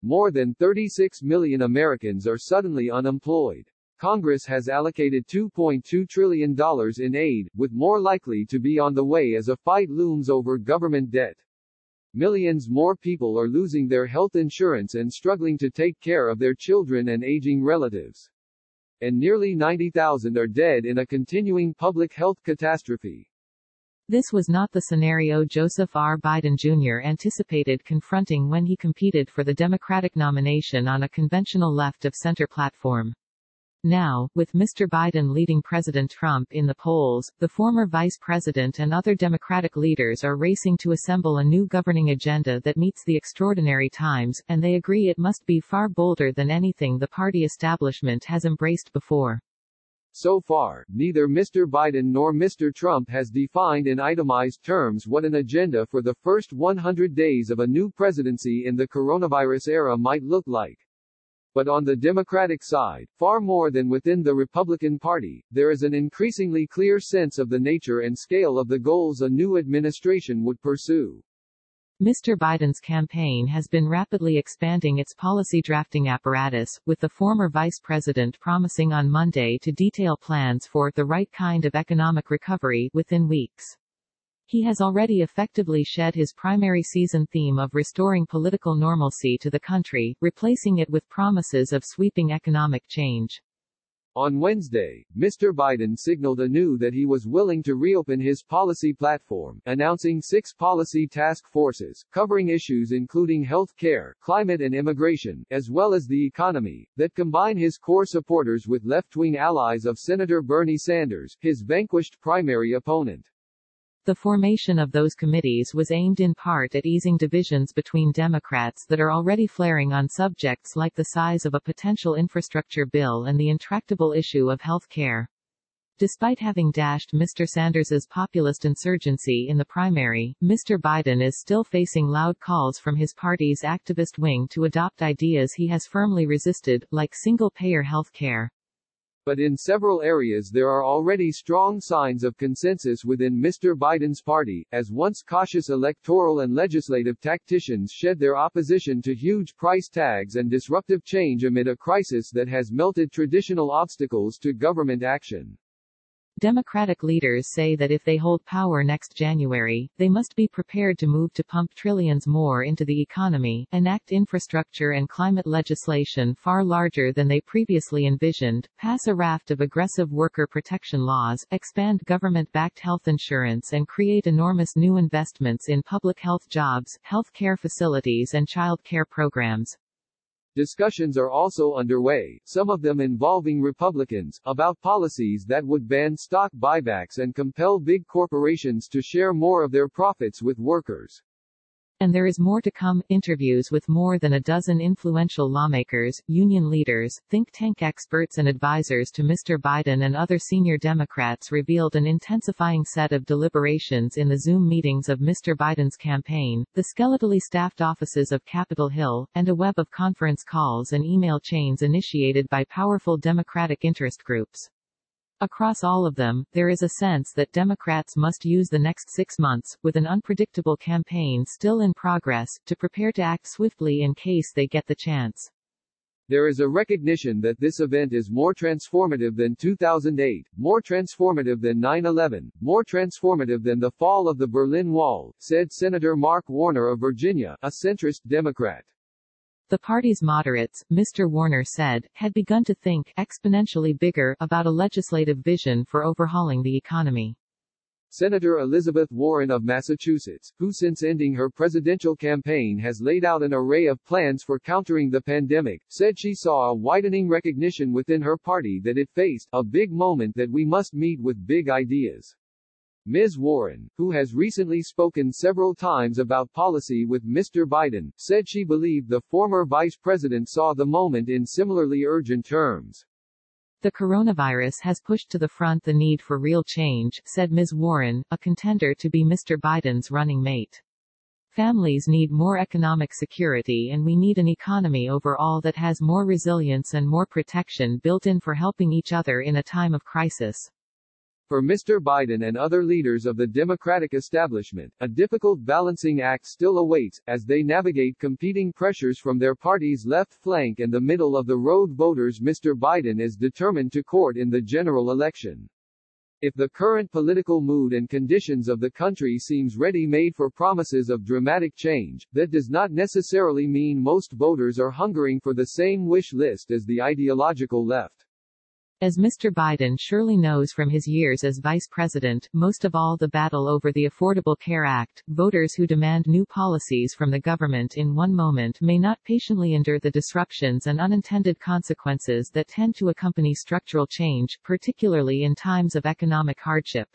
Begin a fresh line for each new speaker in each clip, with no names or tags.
More than 36 million Americans are suddenly unemployed. Congress has allocated $2.2 trillion in aid, with more likely to be on the way as a fight looms over government debt. Millions more people are losing their health insurance and struggling to take care of their children and aging relatives. And nearly 90,000 are dead in a continuing public health catastrophe.
This was not the scenario Joseph R. Biden Jr. anticipated confronting when he competed for the Democratic nomination on a conventional left-of-center platform. Now, with Mr. Biden leading President Trump in the polls, the former vice president and other Democratic leaders are racing to assemble a new governing agenda that meets the extraordinary times, and they agree it must be far bolder than anything the party establishment has embraced before.
So far, neither Mr. Biden nor Mr. Trump has defined in itemized terms what an agenda for the first 100 days of a new presidency in the coronavirus era might look like. But on the Democratic side, far more than within the Republican Party, there is an increasingly clear sense of the nature and scale of the goals a new administration would pursue.
Mr. Biden's campaign has been rapidly expanding its policy drafting apparatus, with the former vice president promising on Monday to detail plans for the right kind of economic recovery within weeks. He has already effectively shed his primary season theme of restoring political normalcy to the country, replacing it with promises of sweeping economic change.
On Wednesday, Mr. Biden signaled anew that he was willing to reopen his policy platform, announcing 6 policy task forces, covering issues including health care, climate and immigration, as well as the economy, that combine his core supporters with left-wing allies of Senator Bernie Sanders, his vanquished primary opponent.
The formation of those committees was aimed in part at easing divisions between Democrats that are already flaring on subjects like the size of a potential infrastructure bill and the intractable issue of health care. Despite having dashed Mr. Sanders's populist insurgency in the primary, Mr. Biden is still facing loud calls from his party's activist wing to adopt ideas he has firmly resisted, like single-payer health care.
But in several areas there are already strong signs of consensus within Mr. Biden's party, as once cautious electoral and legislative tacticians shed their opposition to huge price tags and disruptive change amid a crisis that has melted traditional obstacles to government action.
Democratic leaders say that if they hold power next January, they must be prepared to move to pump trillions more into the economy, enact infrastructure and climate legislation far larger than they previously envisioned, pass a raft of aggressive worker protection laws, expand government-backed health insurance and create enormous new investments in public health jobs, health care facilities and child care programs.
Discussions are also underway, some of them involving Republicans, about policies that would ban stock buybacks and compel big corporations to share more of their profits with workers.
And there is more to come. Interviews with more than a dozen influential lawmakers, union leaders, think tank experts and advisors to Mr. Biden and other senior Democrats revealed an intensifying set of deliberations in the Zoom meetings of Mr. Biden's campaign, the skeletally staffed offices of Capitol Hill, and a web of conference calls and email chains initiated by powerful Democratic interest groups. Across all of them, there is a sense that Democrats must use the next 6 months, with an unpredictable campaign still in progress, to prepare to act swiftly in case they get the chance.
There is a recognition that this event is more transformative than 2008, more transformative than 9/11, more transformative than the fall of the Berlin Wall, said Senator Mark Warner of Virginia, a centrist Democrat.
The party's moderates, Mr. Warner said, had begun to think exponentially bigger about a legislative vision for overhauling the economy.
Senator Elizabeth Warren of Massachusetts, who since ending her presidential campaign has laid out an array of plans for countering the pandemic, said she saw a widening recognition within her party that it faced a big moment that we must meet with big ideas. Ms. Warren, who has recently spoken several times about policy with Mr. Biden, said she believed the former vice president saw the moment in similarly urgent terms.
The coronavirus has pushed to the front the need for real change, said Ms. Warren, a contender to be Mr. Biden's running mate. Families need more economic security and we need an economy overall that has more resilience and more protection built in for helping each other in a time of crisis.
For Mr. Biden and other leaders of the Democratic establishment, a difficult balancing act still awaits, as they navigate competing pressures from their party's left flank and the middle-of-the-road voters Mr. Biden is determined to court in the general election. If the current political mood and conditions of the country seems ready-made for promises of dramatic change, that does not necessarily mean most voters are hungering for the same wish list as the ideological left.
As Mr. Biden surely knows from his years as vice president, most of all the battle over the Affordable Care Act, voters who demand new policies from the government in one moment may not patiently endure the disruptions and unintended consequences that tend to accompany structural change, particularly in times of economic hardship.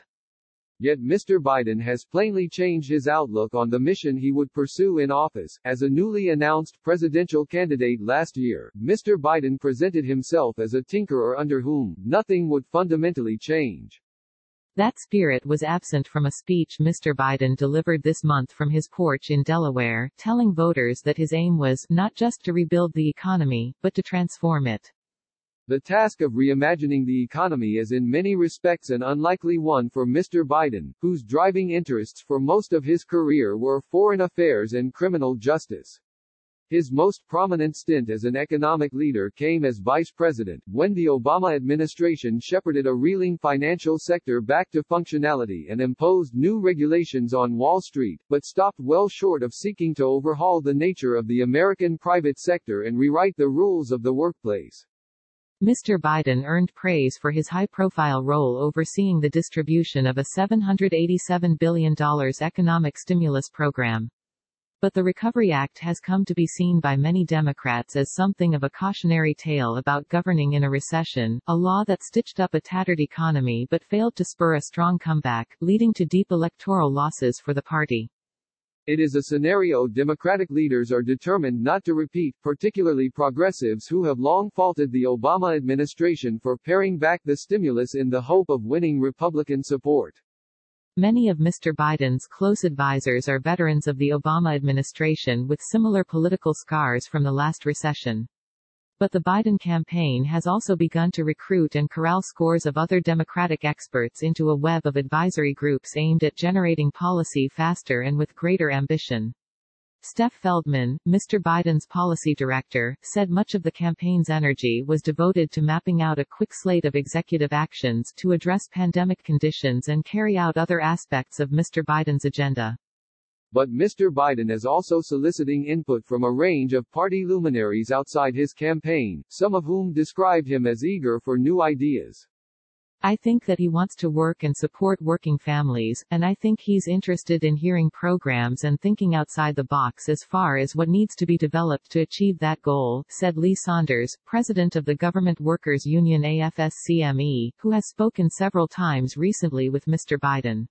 Yet Mr. Biden has plainly changed his outlook on the mission he would pursue in office. As a newly announced presidential candidate last year, Mr. Biden presented himself as a tinkerer under whom nothing would fundamentally change.
That spirit was absent from a speech Mr. Biden delivered this month from his porch in Delaware, telling voters that his aim was not just to rebuild the economy, but to transform it.
The task of reimagining the economy is in many respects an unlikely one for Mr. Biden, whose driving interests for most of his career were foreign affairs and criminal justice. His most prominent stint as an economic leader came as vice president, when the Obama administration shepherded a reeling financial sector back to functionality and imposed new regulations on Wall Street, but stopped well short of seeking to overhaul the nature of the American private sector and rewrite the rules of the workplace.
Mr. Biden earned praise for his high-profile role overseeing the distribution of a $787 billion economic stimulus program. But the Recovery Act has come to be seen by many Democrats as something of a cautionary tale about governing in a recession, a law that stitched up a tattered economy but failed to spur a strong comeback, leading to deep electoral losses for the party.
It is a scenario Democratic leaders are determined not to repeat, particularly progressives who have long faulted the Obama administration for paring back the stimulus in the hope of winning Republican support.
Many of Mr. Biden's close advisors are veterans of the Obama administration with similar political scars from the last recession. But the Biden campaign has also begun to recruit and corral scores of other Democratic experts into a web of advisory groups aimed at generating policy faster and with greater ambition. Steph Feldman, Mr. Biden's policy director, said much of the campaign's energy was devoted to mapping out a quick slate of executive actions to address pandemic conditions and carry out other aspects of Mr. Biden's agenda.
But Mr. Biden is also soliciting input from a range of party luminaries outside his campaign, some of whom described him as eager for new ideas.
I think that he wants to work and support working families, and I think he's interested in hearing programs and thinking outside the box as far as what needs to be developed to achieve that goal, said Lee Saunders, president of the Government Workers Union AFSCME, who has spoken several times recently with Mr. Biden.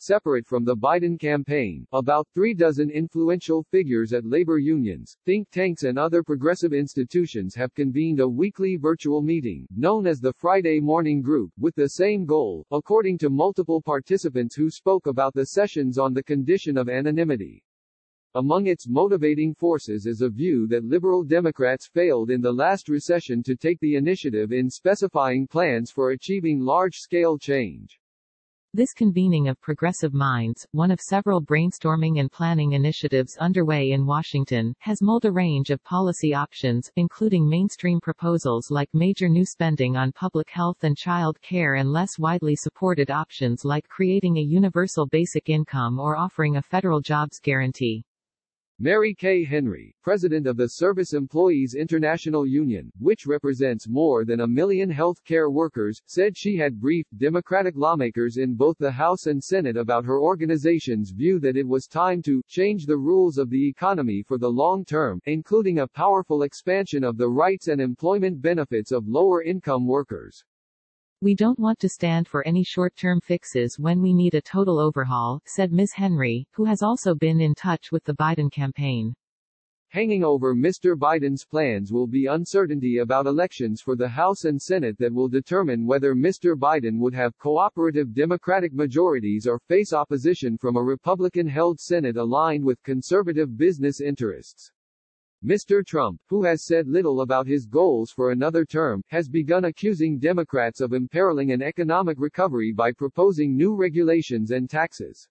Separate from the Biden campaign, about 36 influential figures at labor unions, think tanks and other progressive institutions have convened a weekly virtual meeting, known as the Friday Morning Group, with the same goal, according to multiple participants who spoke about the sessions on the condition of anonymity. Among its motivating forces is a view that liberal Democrats failed in the last recession to take the initiative in specifying plans for achieving large-scale change.
This convening of progressive minds, one of several brainstorming and planning initiatives underway in Washington, has mulled a range of policy options, including mainstream proposals like major new spending on public health and child care and less widely supported options like creating a universal basic income or offering a federal jobs guarantee.
Mary Kay Henry, president of the Service Employees International Union, which represents more than 1 million health care workers, said she had briefed Democratic lawmakers in both the House and Senate about her organization's view that it was time to change the rules of the economy for the long term, including a powerful expansion of the rights and employment benefits of lower-income workers.
We don't want to stand for any short-term fixes when we need a total overhaul, said Ms. Henry, who has also been in touch with the Biden campaign.
Hanging over Mr. Biden's plans will be uncertainty about elections for the House and Senate that will determine whether Mr. Biden would have cooperative Democratic majorities or face opposition from a Republican-held Senate aligned with conservative business interests. Mr. Trump, who has said little about his goals for another term, has begun accusing Democrats of imperiling an economic recovery by proposing new regulations and taxes.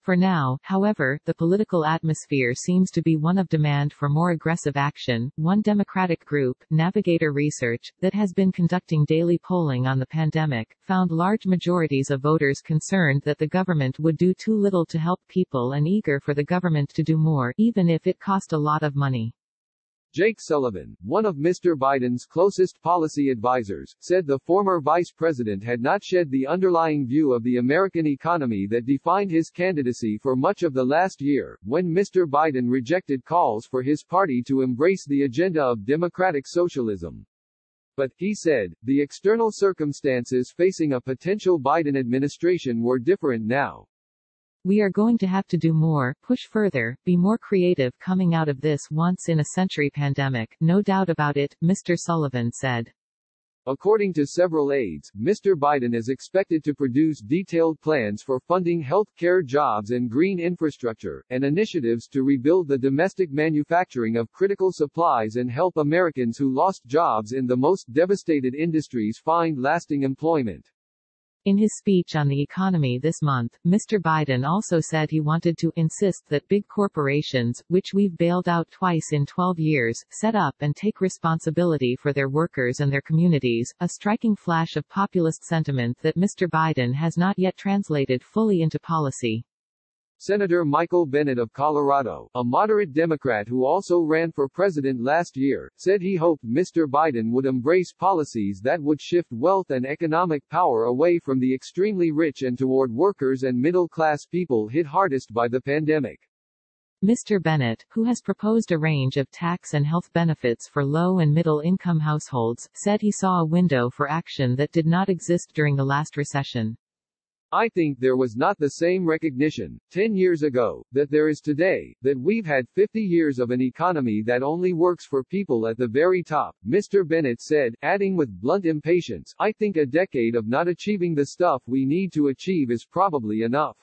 For now, however, the political atmosphere seems to be one of demand for more aggressive action. One Democratic group, Navigator Research, that has been conducting daily polling on the pandemic, found large majorities of voters concerned that the government would do too little to help people and eager for the government to do more, even if it cost a lot of money.
Jake Sullivan, one of Mr. Biden's closest policy advisors, said the former vice president had not shed the underlying view of the American economy that defined his candidacy for much of the last year, when Mr. Biden rejected calls for his party to embrace the agenda of democratic socialism. But, he said, the external circumstances facing a potential Biden administration were different now.
We are going to have to do more, push further, be more creative coming out of this once-in-a-century pandemic, no doubt about it, Mr. Sullivan said.
According to several aides, Mr. Biden is expected to produce detailed plans for funding health care jobs and green infrastructure, and initiatives to rebuild the domestic manufacturing of critical supplies and help Americans who lost jobs in the most devastated industries find lasting employment.
In his speech on the economy this month, Mr. Biden also said he wanted to insist that big corporations, which we've bailed out twice in 12 years, set up and take responsibility for their workers and their communities, a striking flash of populist sentiment that Mr. Biden has not yet translated fully into policy.
Senator Michael Bennet of Colorado, a moderate Democrat who also ran for president last year, said he hoped Mr. Biden would embrace policies that would shift wealth and economic power away from the extremely rich and toward workers and middle-class people hit hardest by the pandemic.
Mr. Bennet, who has proposed a range of tax and health benefits for low- and middle-income households, said he saw a window for action that did not exist during the last recession.
I think there was not the same recognition, 10 years ago, that there is today, that we've had 50 years of an economy that only works for people at the very top, Mr. Bennet said, adding with blunt impatience, I think a decade of not achieving the stuff we need to achieve is probably enough.